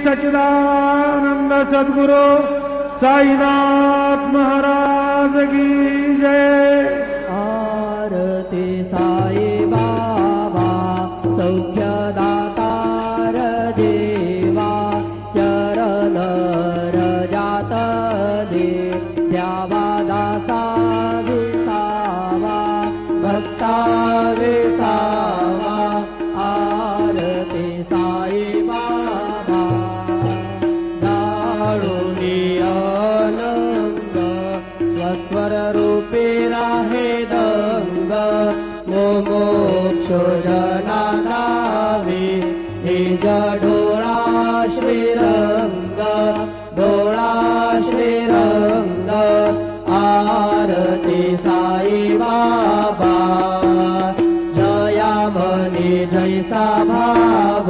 सच्चिदानंद सद्गुरु साईनाथ महाराज की जय। आरती साई बाबा सौख्यदातार देवा चरण रजात दे द्यावा दासा विसावा भक्ता विसावा। आरती साई बाबा जाळुनी अनंग स्वस्वर रूपे राहे दंग मोक्ष जना नावे निज डोळा श्रीरंग डोळा श्रीरंग। आरती साई बाबा जया मनी जैसा भाव